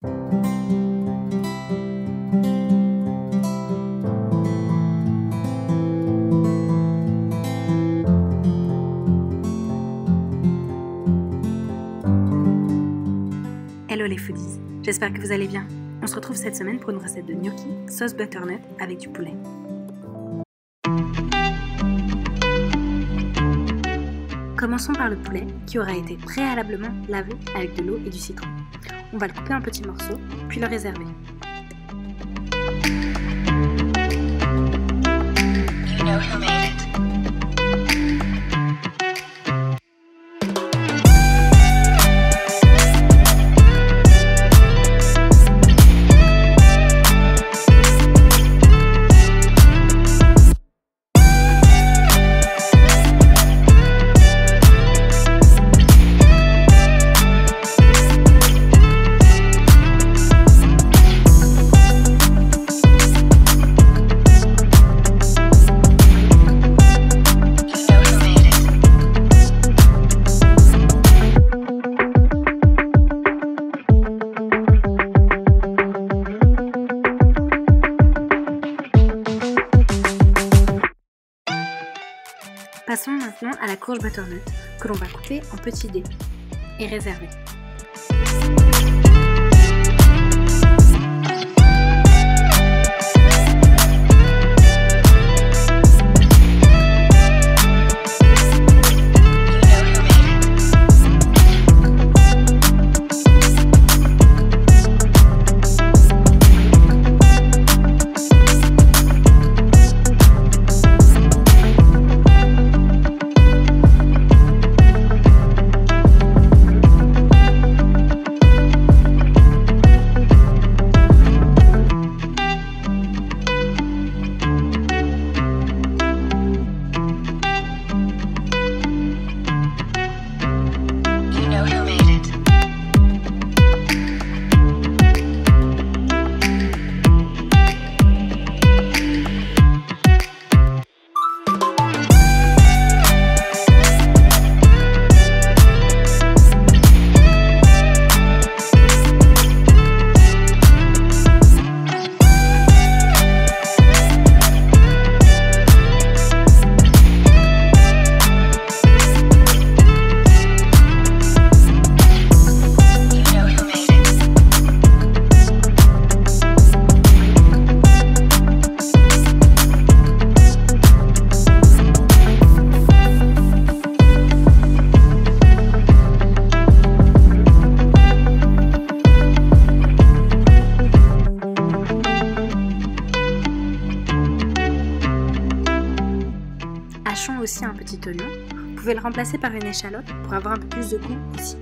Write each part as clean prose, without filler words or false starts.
Hello les foodies, j'espère que vous allez bien. On se retrouve cette semaine pour une recette de gnocchi sauce butternut avec du poulet. Commençons par le poulet qui aura été préalablement lavé avec de l'eau et du citron. On va le couper en petits morceaux, puis le réserver. Passons maintenant à la courge butternut que l'on va couper en petits dés et réserver. Hachons aussi un petit oignon, vous pouvez le remplacer par une échalote pour avoir un peu plus de goût aussi.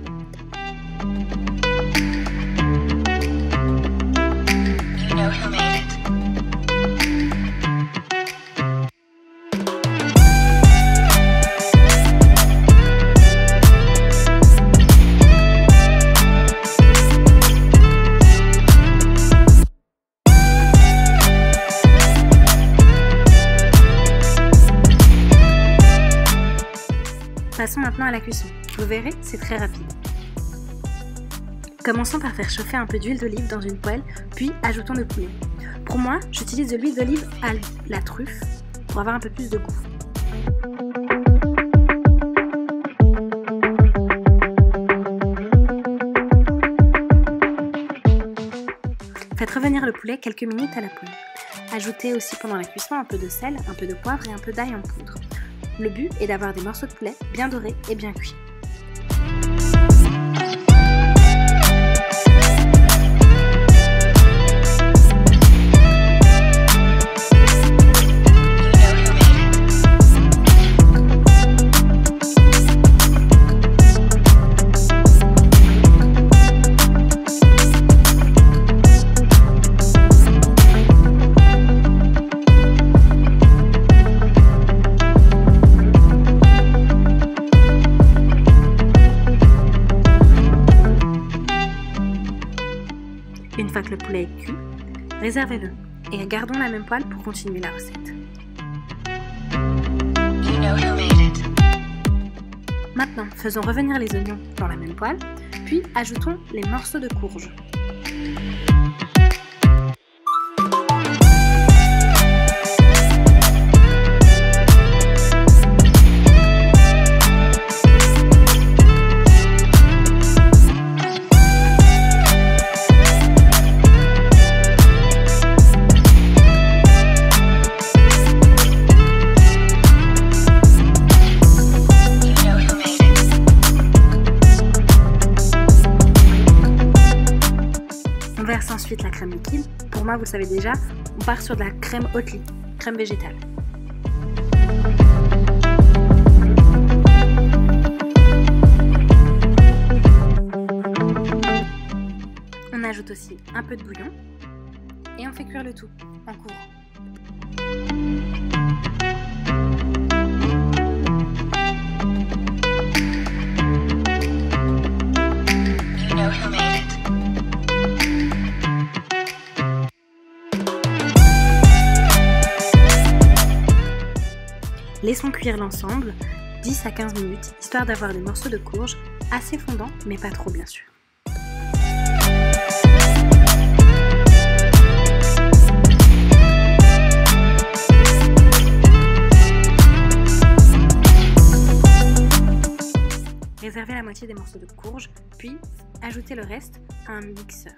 Passons maintenant à la cuisson. Vous verrez, c'est très rapide. Commençons par faire chauffer un peu d'huile d'olive dans une poêle, puis ajoutons le poulet. Pour moi, j'utilise de l'huile d'olive à la truffe pour avoir un peu plus de goût. Faites revenir le poulet quelques minutes à la poêle. Ajoutez aussi pendant la cuisson un peu de sel, un peu de poivre et un peu d'ail en poudre. Le but est d'avoir des morceaux de poulet bien dorés et bien cuits. Une fois que le poulet est cuit, réservez-le et gardons la même poêle pour continuer la recette. Maintenant, faisons revenir les oignons dans la même poêle, puis ajoutons les morceaux de courge. On verse ensuite la crème liquide. Pour moi, vous le savez déjà, on part sur de la crème Oatly, crème végétale. On ajoute aussi un peu de bouillon et on fait cuire le tout en courant. Laissons cuire l'ensemble 10 à 15 minutes, histoire d'avoir des morceaux de courge assez fondants, mais pas trop bien sûr. Réservez la moitié des morceaux de courge, puis ajoutez le reste à un mixeur.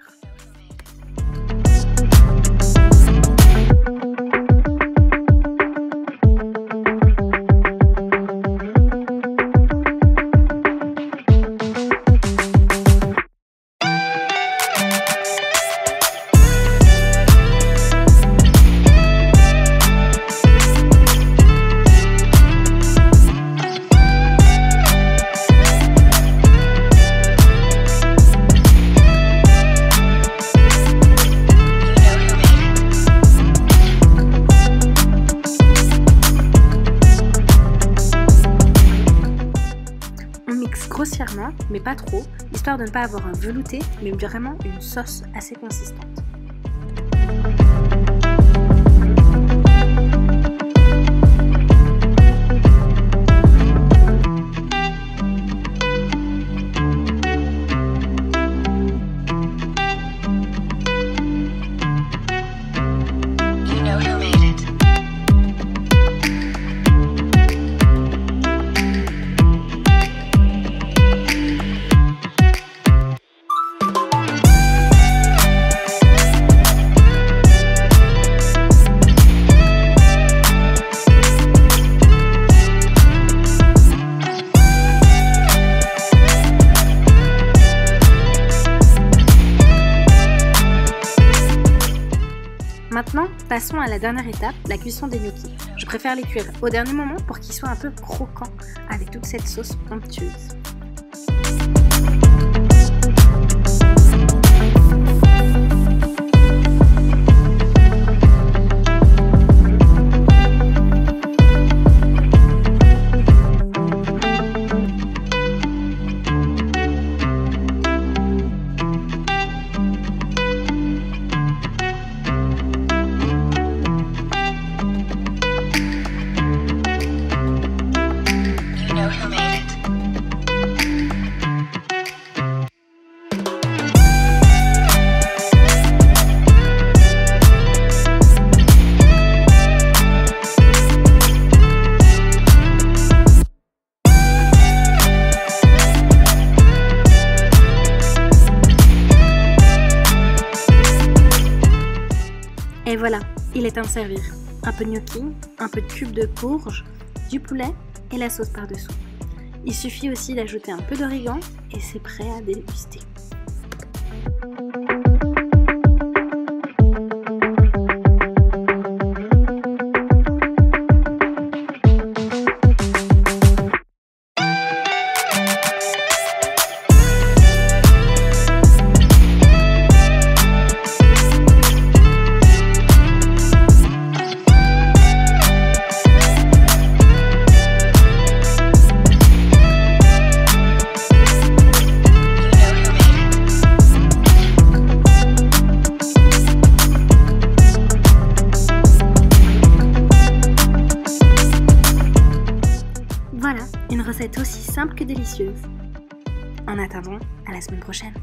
Grossièrement, mais pas trop, histoire de ne pas avoir un velouté, mais vraiment une sauce assez consistante. Maintenant, passons à la dernière étape, la cuisson des gnocchis. Je préfère les cuire au dernier moment pour qu'ils soient un peu croquants avec toute cette sauce onctueuse. Et voilà, il est temps de servir. Un peu de gnocchi, un peu de cubes de courge, du poulet et la sauce par-dessous. Il suffit aussi d'ajouter un peu d'origan et c'est prêt à déguster. Voilà, une recette aussi simple que délicieuse. En attendant, à la semaine prochaine.